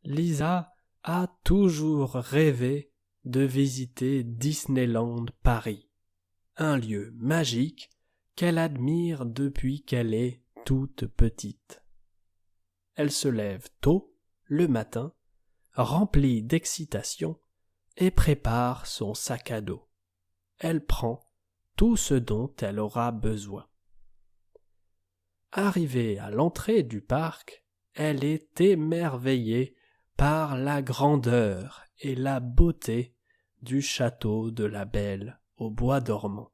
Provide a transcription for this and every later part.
Lisa a toujours rêvé de visiter Disneyland Paris, un lieu magique qu'elle admire depuis qu'elle est toute petite. Elle se lève tôt, le matin, remplie d'excitation, et prépare son sac à dos. Elle prend tout ce dont elle aura besoin. Arrivée à l'entrée du parc, elle est émerveillée par la grandeur et la beauté du château de la Belle au bois dormant.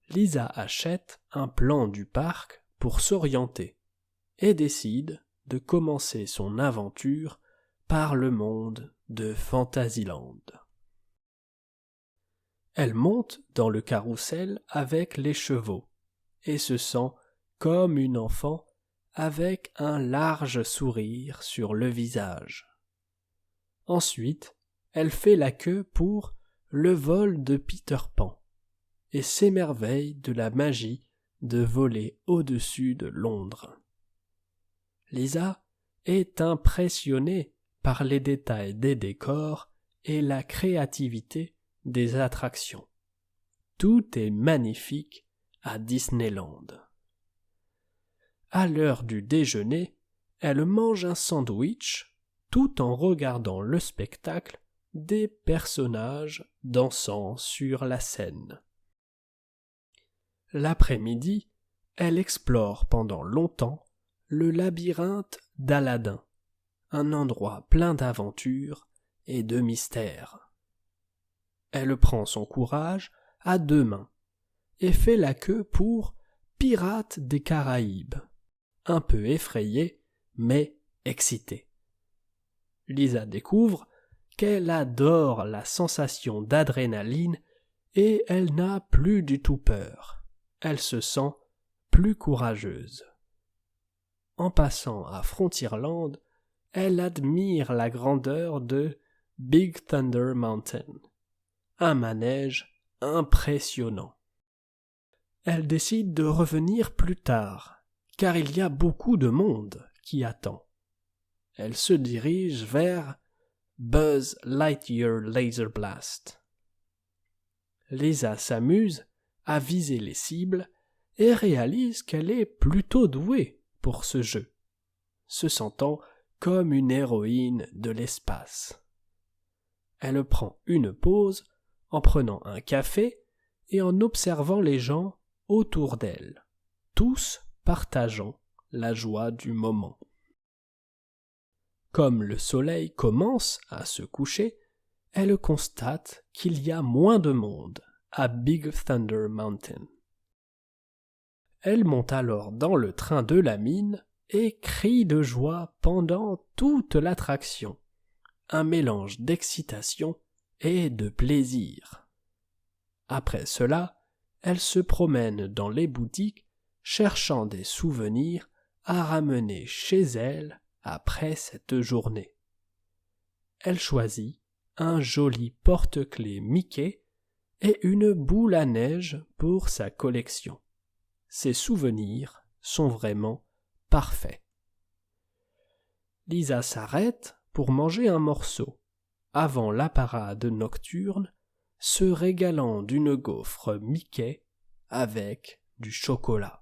Lisa achète un plan du parc pour s'orienter et décide de commencer son aventure par le monde de Fantasyland. Elle monte dans le carrousel avec les chevaux et se sent comme une enfant avec un large sourire sur le visage. Ensuite, elle fait la queue pour le vol de Peter Pan et s'émerveille de la magie de voler au-dessus de Londres. Lisa est impressionnée par les détails des décors et la créativité des attractions. Tout est magnifique à Disneyland. À l'heure du déjeuner, elle mange un sandwich tout en regardant le spectacle des personnages dansant sur la scène. L'après-midi, elle explore pendant longtemps le labyrinthe d'Aladin, un endroit plein d'aventures et de mystères. Elle prend son courage à deux mains et fait la queue pour Pirates des Caraïbes, un peu effrayée mais excitée. Lisa découvre qu'elle adore la sensation d'adrénaline et elle n'a plus du tout peur. Elle se sent plus courageuse. En passant à Frontierland, elle admire la grandeur de Big Thunder Mountain, un manège impressionnant. Elle décide de revenir plus tard, car il y a beaucoup de monde qui attend. Elle se dirige vers Buzz Lightyear Laser Blast. Lisa s'amuse à viser les cibles et réalise qu'elle est plutôt douée pour ce jeu, se sentant comme une héroïne de l'espace. Elle prend une pause en prenant un café et en observant les gens autour d'elle, tous partageant la joie du moment. Comme le soleil commence à se coucher, elle constate qu'il y a moins de monde à Big Thunder Mountain. Elle monte alors dans le train de la mine et crie de joie pendant toute l'attraction, un mélange d'excitation et de plaisir. Après cela, elle se promène dans les boutiques cherchant des souvenirs à ramener chez elle après cette journée. Elle choisit un joli porte-clés Mickey et une boule à neige pour sa collection. Ses souvenirs sont vraiment parfaits. Lisa s'arrête pour manger un morceau, avant la parade nocturne, se régalant d'une gaufre Mickey avec du chocolat.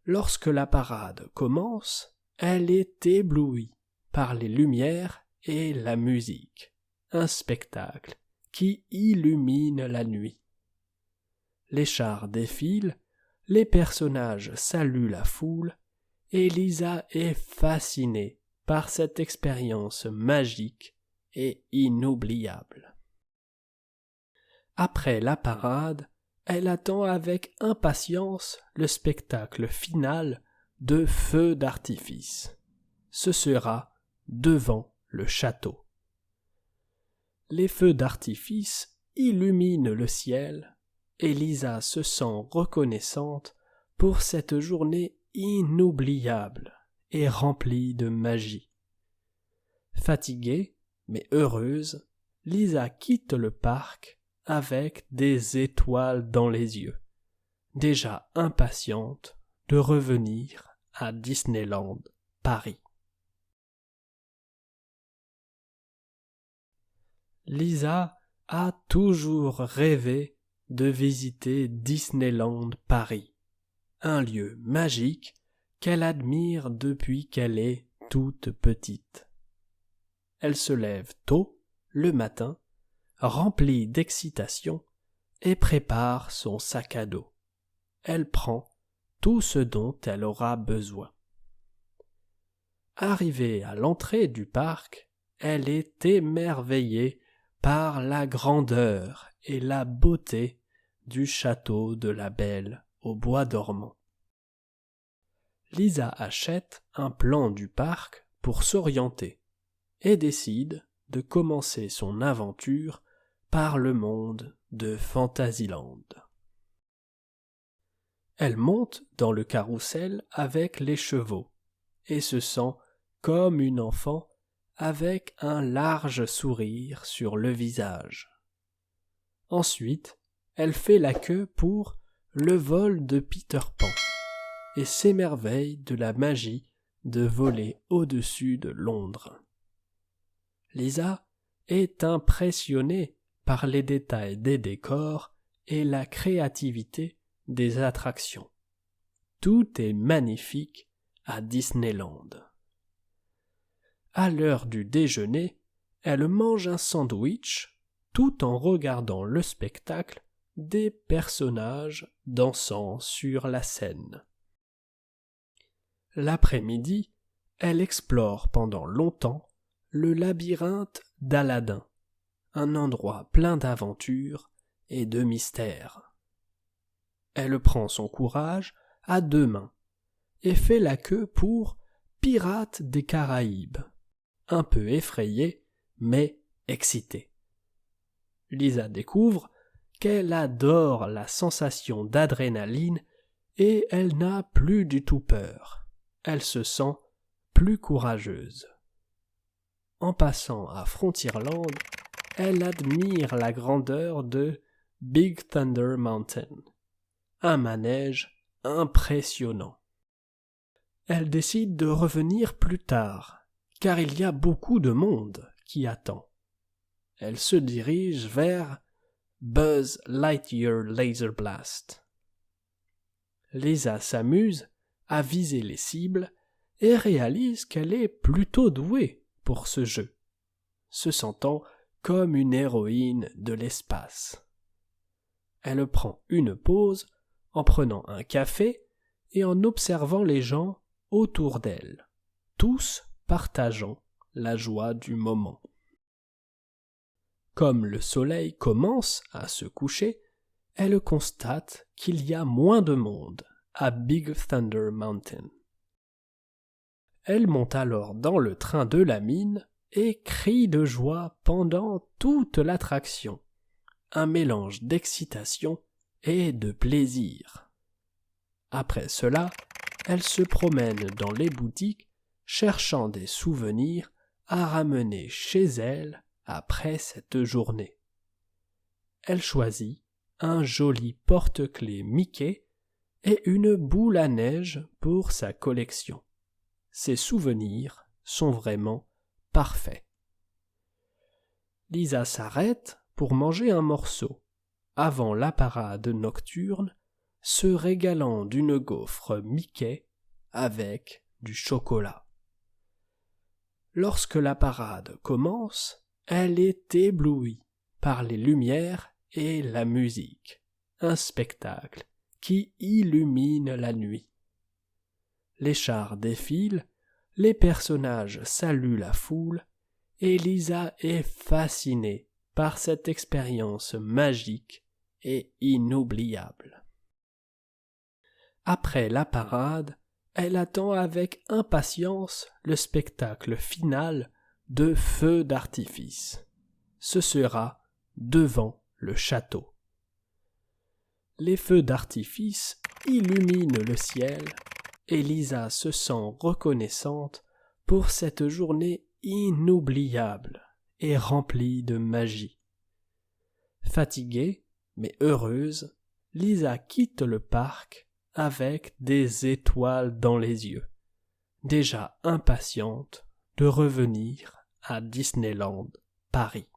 Lorsque la parade commence, elle est éblouie par les lumières et la musique, un spectacle qui illumine la nuit. Les chars défilent, les personnages saluent la foule, et Lisa est fascinée par cette expérience magique et inoubliable. Après la parade, elle attend avec impatience le spectacle final de feux d'artifice. Ce sera devant le château. Les feux d'artifice illuminent le ciel et Lisa se sent reconnaissante pour cette journée inoubliable et remplie de magie. Fatiguée mais heureuse, Lisa quitte le parc avec des étoiles dans les yeux, déjà impatiente de revenir à Disneyland Paris. Lisa a toujours rêvé de visiter Disneyland Paris, un lieu magique qu'elle admire depuis qu'elle est toute petite. Elle se lève tôt le matin, remplie d'excitation, et prépare son sac à dos. Elle prend tout ce dont elle aura besoin. Arrivée à l'entrée du parc, elle est émerveillée par la grandeur et la beauté du château de la Belle au bois dormant. Lisa achète un plan du parc pour s'orienter et décide de commencer son aventure par le monde de Fantasyland. Elle monte dans le carrousel avec les chevaux et se sent comme une enfant avec un large sourire sur le visage. Ensuite, elle fait la queue pour le vol de Peter Pan et s'émerveille de la magie de voler au-dessus de Londres. Lisa est impressionnée par les détails des décors et la créativité des attractions. Tout est magnifique à Disneyland. À l'heure du déjeuner, elle mange un sandwich tout en regardant le spectacle des personnages dansant sur la scène. L'après-midi, elle explore pendant longtemps le labyrinthe d'Aladin, un endroit plein d'aventures et de mystères. Elle prend son courage à deux mains et fait la queue pour Pirates des Caraïbes, un peu effrayée mais excitée. Lisa découvre qu'elle adore la sensation d'adrénaline et elle n'a plus du tout peur. Elle se sent plus courageuse. En passant à Frontierland, elle admire la grandeur de Big Thunder Mountain, un manège impressionnant. Elle décide de revenir plus tard, car il y a beaucoup de monde qui attend. Elle se dirige vers Buzz Lightyear Laser Blast. Lisa s'amuse à viser les cibles et réalise qu'elle est plutôt douée pour ce jeu, se sentant comme une héroïne de l'espace. Elle prend une pause en prenant un café et en observant les gens autour d'elle, tous partageant la joie du moment. Comme le soleil commence à se coucher, elle constate qu'il y a moins de monde à Big Thunder Mountain. Elle monte alors dans le train de la mine et crie de joie pendant toute l'attraction, un mélange d'excitation et de plaisir. Après cela, elle se promène dans les boutiques cherchant des souvenirs à ramener chez elle après cette journée. Elle choisit un joli porte-clés Mickey et une boule à neige pour sa collection. Ses souvenirs sont vraiment parfaits. Lisa s'arrête pour manger un morceau, avant la parade nocturne, se régalant d'une gaufre Mickey avec du chocolat. Lorsque la parade commence, elle est éblouie par les lumières et la musique, un spectacle qui illumine la nuit. Les chars défilent, les personnages saluent la foule, et Lisa est fascinée par cette expérience magique et inoubliable. Après la parade, elle attend avec impatience le spectacle final de feux d'artifice. Ce sera devant le château. Les feux d'artifice illuminent le ciel et Lisa se sent reconnaissante pour cette journée inoubliable et remplie de magie. Fatiguée mais heureuse, Lisa quitte le parc avec des étoiles dans les yeux, déjà impatiente de revenir à Disneyland Paris.